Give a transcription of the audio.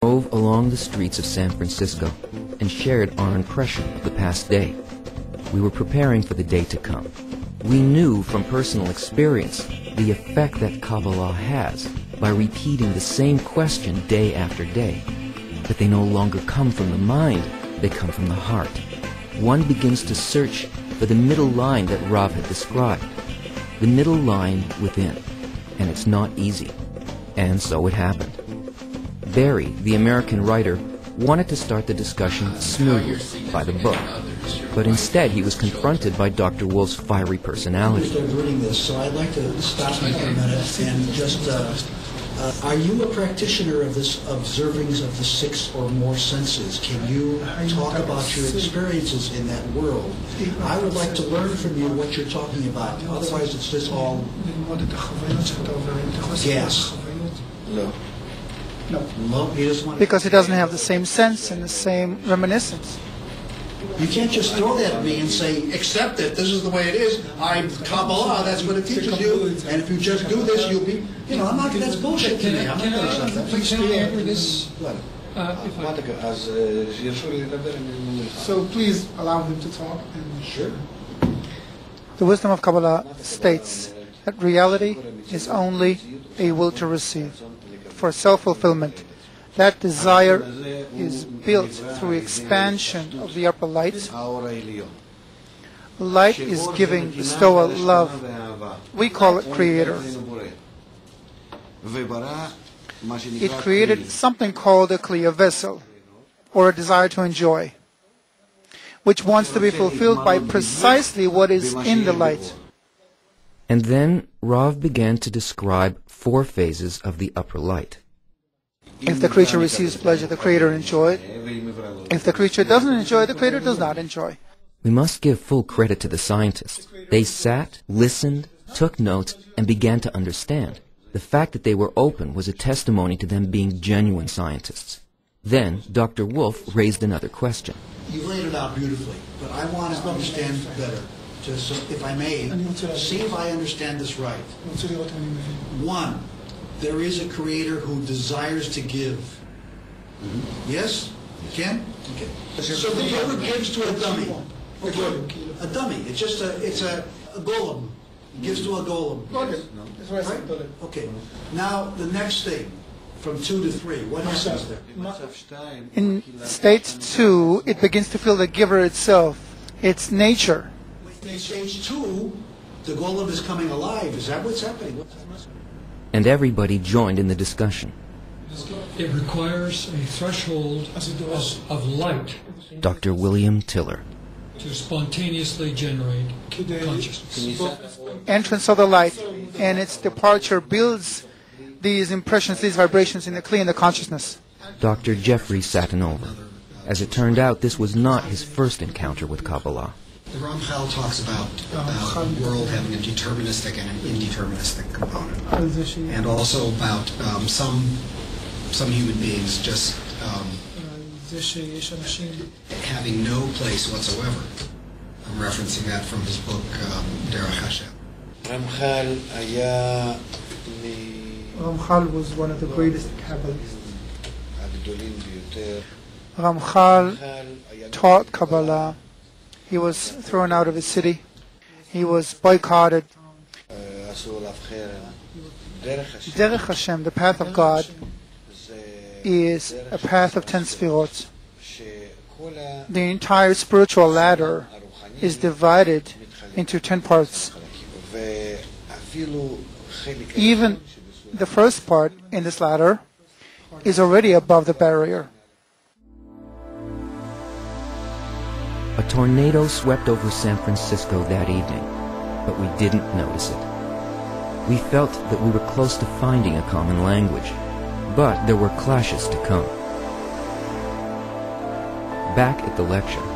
Drove along the streets of San Francisco and shared our impression of the past day. We were preparing for the day to come. We knew from personal experience the effect that Kabbalah has by repeating the same question day after day. But they no longer come from the mind, they come from the heart. One begins to search for the middle line that Rav had described, the middle line within, and it's not easy. And so it happened. Barry, the American writer, wanted to start the discussion smooth by the book, but instead he was confronted by Dr. Wolf's fiery personality. I started reading this, so I'd like to stop for a minute and just, are you a practitioner of this observings of the 6 or more senses? Can you talk about your experiences in that world? I would like to learn from you what you're talking about. Otherwise it's just all gas. No. No, he doesn't want Because it doesn't have the same sense and the same reminiscence. You can't just throw that at me and say, accept it, this is the way it is, I'm Kabbalah, that's what it teaches you, and if you just do this, you'll be, I'm not, that's bullshit to me. I'm not going to accept that. Please answer this. So please allow him to talk. Sure. The wisdom of Kabbalah states that reality is only a will to receive, for self-fulfillment. That desire is built through expansion of the upper light. Light is giving, bestowal, love. We call it creator. It created something called a clear vessel, or a desire to enjoy, which wants to be fulfilled by precisely what is in the light. And then Rav began to describe 4 phases of the upper light. If the creature receives pleasure, the creator enjoys. If the creature doesn't enjoy, the creator does not enjoy. We must give full credit to the scientists. They sat, listened, took notes, and began to understand. The fact that they were open was a testimony to them being genuine scientists. Then Dr. Wolf raised another question. You laid it out beautifully, but I want to understand better. Just, if I may, see if I understand this right. 1, there is a creator who desires to give. Yes? You can? Okay. So the giver gives to a dummy. Okay. A dummy. It's just a golem. Gives to a golem. Right? Okay. Now the next thing, from 2 to 3, what happens there? In state 2, it begins to feel the giver itself, its nature. In stage 2, the golem is coming alive. Is that what's happening? And everybody joined in the discussion. It requires a threshold of light Dr. William Tiller. to spontaneously generate consciousness. Entrance of the light and its departure builds these impressions, these vibrations in the Kli, in the consciousness. Dr. Jeffrey Satanova. As it turned out, this was not his first encounter with Kabbalah. The Ramchal talks about the world having a deterministic and an indeterministic component, and also about some human beings just having no place whatsoever. I'm referencing that from his book, Derech Hashem. Ramchal was one of the greatest Kabbalists. Ramchal taught Kabbalah. He was thrown out of his city. He was boycotted. Derech Hashem, the path of God, is a path of 10 sfirot. The entire spiritual ladder is divided into 10 parts. Even the first part in this ladder is already above the barrier. A tornado swept over San Francisco that evening, but we didn't notice it. We felt that we were close to finding a common language, but there were clashes to come. Back at the lecture,